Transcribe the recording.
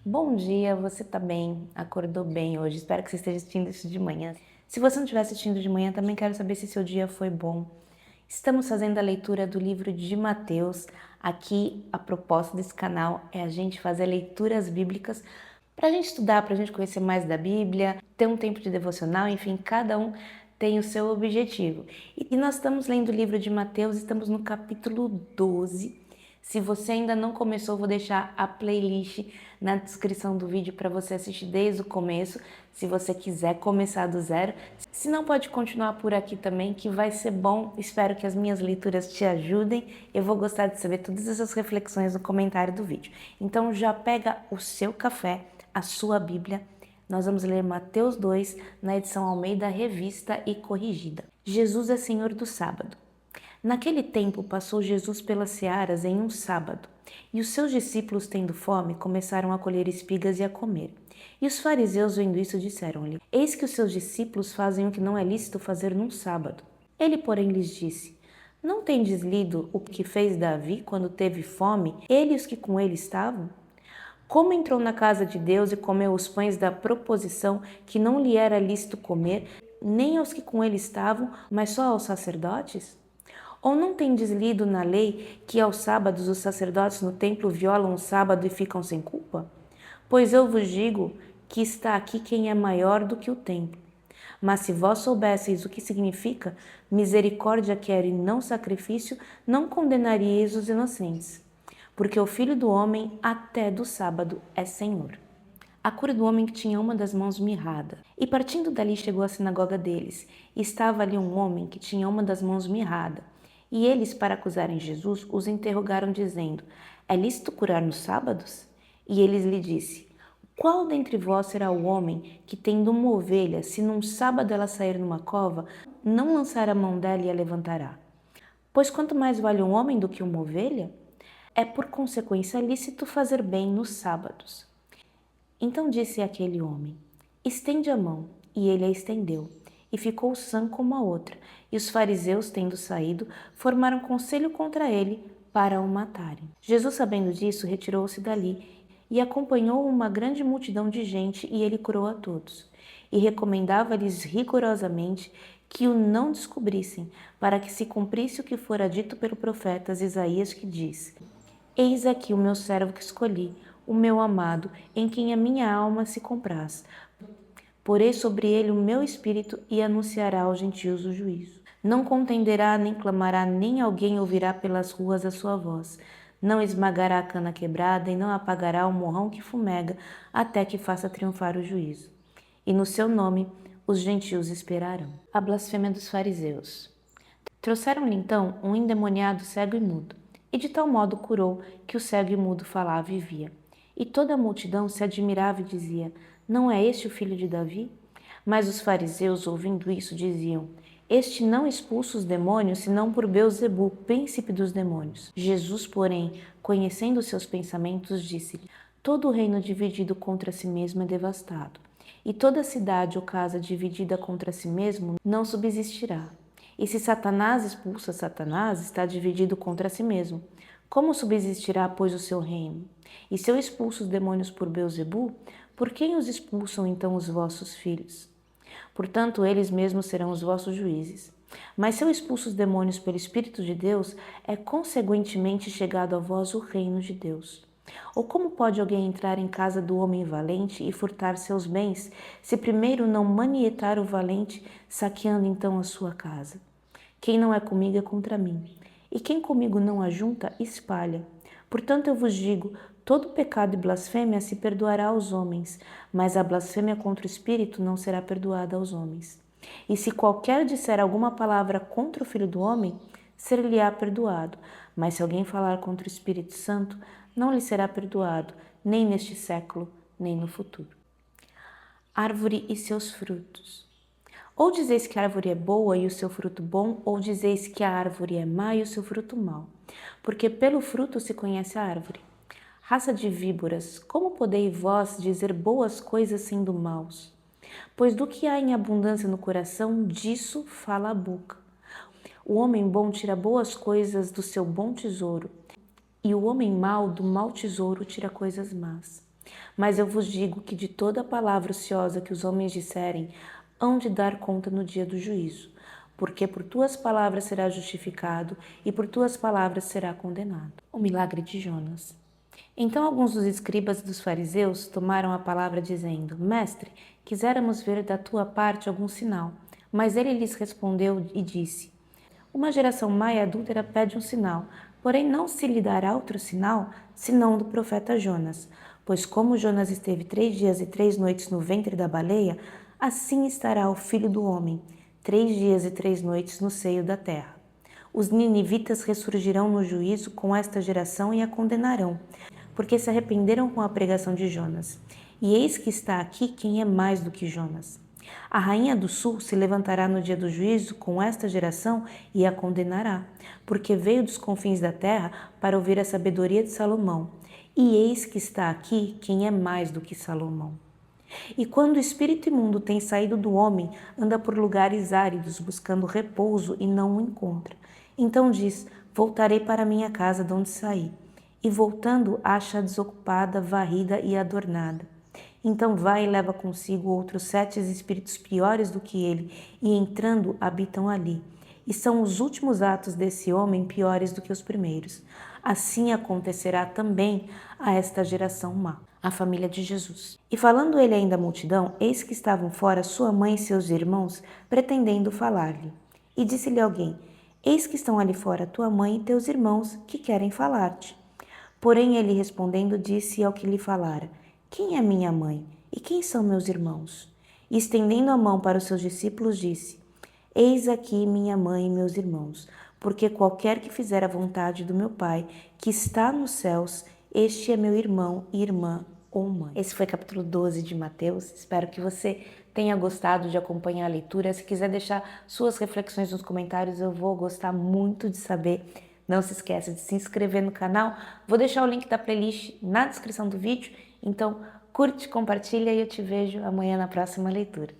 Bom dia, você tá bem? Acordou bem hoje? Espero que você esteja assistindo isso de manhã. Se você não estiver assistindo de manhã, também quero saber se seu dia foi bom. Estamos fazendo a leitura do livro de Mateus. Aqui, a proposta desse canal é a gente fazer leituras bíblicas para a gente estudar, para a gente conhecer mais da Bíblia, ter um tempo de devocional, enfim, cada um tem o seu objetivo. E nós estamos lendo o livro de Mateus, estamos no capítulo 12. Se você ainda não começou, vou deixar a playlist na descrição do vídeo para você assistir desde o começo, se você quiser começar do zero. Se não, pode continuar por aqui também, que vai ser bom. Espero que as minhas leituras te ajudem. Eu vou gostar de saber todas essas reflexões no comentário do vídeo. Então já pega o seu café, a sua Bíblia. Nós vamos ler Mateus 2, na edição Almeida Revista e Corrigida. Jesus é Senhor do Sábado. Naquele tempo passou Jesus pelas searas em um sábado, e os seus discípulos, tendo fome, começaram a colher espigas e a comer. E os fariseus, vendo isso, disseram-lhe: Eis que os seus discípulos fazem o que não é lícito fazer num sábado. Ele, porém, lhes disse: Não tendes lido o que fez Davi quando teve fome, ele e os que com ele estavam? Como entrou na casa de Deus e comeu os pães da proposição que não lhe era lícito comer, nem aos que com ele estavam, mas só aos sacerdotes? Ou não tendes lido na lei que aos sábados os sacerdotes no templo violam o sábado e ficam sem culpa? Pois eu vos digo que está aqui quem é maior do que o templo. Mas se vós soubesseis o que significa misericórdia quero e não sacrifício, não condenaríeis os inocentes. Porque o Filho do Homem até do sábado é Senhor. A cura do homem que tinha uma das mãos mirrada. E partindo dali chegou à sinagoga deles, e estava ali um homem que tinha uma das mãos mirrada. E eles, para acusarem Jesus, os interrogaram, dizendo: É lícito curar nos sábados? E eles lhe disse: Qual dentre vós será o homem que, tendo uma ovelha, se num sábado ela sair numa cova, não lançar a mão dela e a levantará? Pois quanto mais vale um homem do que uma ovelha? É por consequência lícito fazer bem nos sábados. Então disse aquele homem: Estende a mão. E ele a estendeu, e ficou sã como a outra. E os fariseus, tendo saído, formaram conselho contra ele para o matarem. Jesus, sabendo disso, retirou-se dali, e acompanhou uma grande multidão de gente, e ele curou a todos. E recomendava-lhes rigorosamente que o não descobrissem, para que se cumprisse o que fora dito pelo profeta Isaías, que diz: Eis aqui o meu servo que escolhi, o meu amado, em quem a minha alma se compraz. Porei sobre ele o meu espírito e anunciará aos gentios o juízo. Não contenderá, nem clamará, nem alguém ouvirá pelas ruas a sua voz. Não esmagará a cana quebrada e não apagará o morrão que fumega, até que faça triunfar o juízo. E no seu nome os gentios esperarão. A blasfêmia dos fariseus. Trouxeram-lhe então um endemoniado cego e mudo, e de tal modo curou que o cego e mudo falava e via. E toda a multidão se admirava e dizia: Não é este o filho de Davi? Mas os fariseus, ouvindo isso, diziam: Este não expulsa os demônios, senão por Beelzebu, príncipe dos demônios. Jesus, porém, conhecendo seus pensamentos, disse-lhe: Todo o reino dividido contra si mesmo é devastado, e toda cidade ou casa dividida contra si mesmo não subsistirá. E se Satanás expulsa Satanás, está dividido contra si mesmo. Como subsistirá, pois, o seu reino? E se eu expulso os demônios por Beelzebu, por quem os expulsam então os vossos filhos? Portanto, eles mesmos serão os vossos juízes. Mas se eu expulso os demônios pelo Espírito de Deus, é consequentemente chegado a vós o reino de Deus. Ou como pode alguém entrar em casa do homem valente e furtar seus bens, se primeiro não manietar o valente, saqueando então a sua casa? Quem não é comigo é contra mim, e quem comigo não ajunta, espalha. Portanto, eu vos digo: todo pecado e blasfêmia se perdoará aos homens, mas a blasfêmia contra o Espírito não será perdoada aos homens. E se qualquer disser alguma palavra contra o Filho do Homem, ser-lhe-á perdoado. Mas se alguém falar contra o Espírito Santo, não lhe será perdoado, nem neste século, nem no futuro. Árvore e seus frutos. Ou dizeis que a árvore é boa e o seu fruto bom, ou dizeis que a árvore é má e o seu fruto mau. Porque pelo fruto se conhece a árvore. Raça de víboras, como podeis vós dizer boas coisas sendo maus? Pois do que há em abundância no coração, disso fala a boca. O homem bom tira boas coisas do seu bom tesouro, e o homem mau do mau tesouro tira coisas más. Mas eu vos digo que de toda palavra ociosa que os homens disserem, hão de dar conta no dia do juízo. Porque por tuas palavras será justificado e por tuas palavras será condenado. O milagre de Jonas. Então alguns dos escribas e dos fariseus tomaram a palavra dizendo: Mestre, quiséramos ver da tua parte algum sinal. Mas ele lhes respondeu e disse: Uma geração má e adúltera pede um sinal, porém não se lhe dará outro sinal, senão do profeta Jonas. Pois como Jonas esteve 3 dias e 3 noites no ventre da baleia, assim estará o Filho do Homem, 3 dias e 3 noites no seio da terra. Os ninivitas ressurgirão no juízo com esta geração e a condenarão, porque se arrependeram com a pregação de Jonas. E eis que está aqui quem é mais do que Jonas. A rainha do sul se levantará no dia do juízo com esta geração e a condenará, porque veio dos confins da terra para ouvir a sabedoria de Salomão. E eis que está aqui quem é mais do que Salomão. E quando o espírito imundo tem saído do homem, anda por lugares áridos, buscando repouso e não o encontra. Então diz: Voltarei para minha casa de onde saí. E voltando, acha desocupada, varrida e adornada. Então vai e leva consigo outros 7 espíritos piores do que ele, e entrando, habitam ali. E são os últimos atos desse homem piores do que os primeiros. Assim acontecerá também a esta geração má. A família de Jesus. E falando ele ainda à multidão, eis que estavam fora sua mãe e seus irmãos, pretendendo falar-lhe. E disse-lhe alguém: Eis que estão ali fora tua mãe e teus irmãos, que querem falar-te. Porém ele respondendo disse ao que lhe falara: Quem é minha mãe? E quem são meus irmãos? E estendendo a mão para os seus discípulos disse: Eis aqui minha mãe e meus irmãos, porque qualquer que fizer a vontade do meu Pai, que está nos céus, este é meu irmão, irmã ou mãe. Esse foi capítulo 12 de Mateus. Espero que você tenha gostado de acompanhar a leitura. Se quiser deixar suas reflexões nos comentários, eu vou gostar muito de saber. Não se esqueça de se inscrever no canal. Vou deixar o link da playlist na descrição do vídeo. Então, curte, compartilha e eu te vejo amanhã na próxima leitura.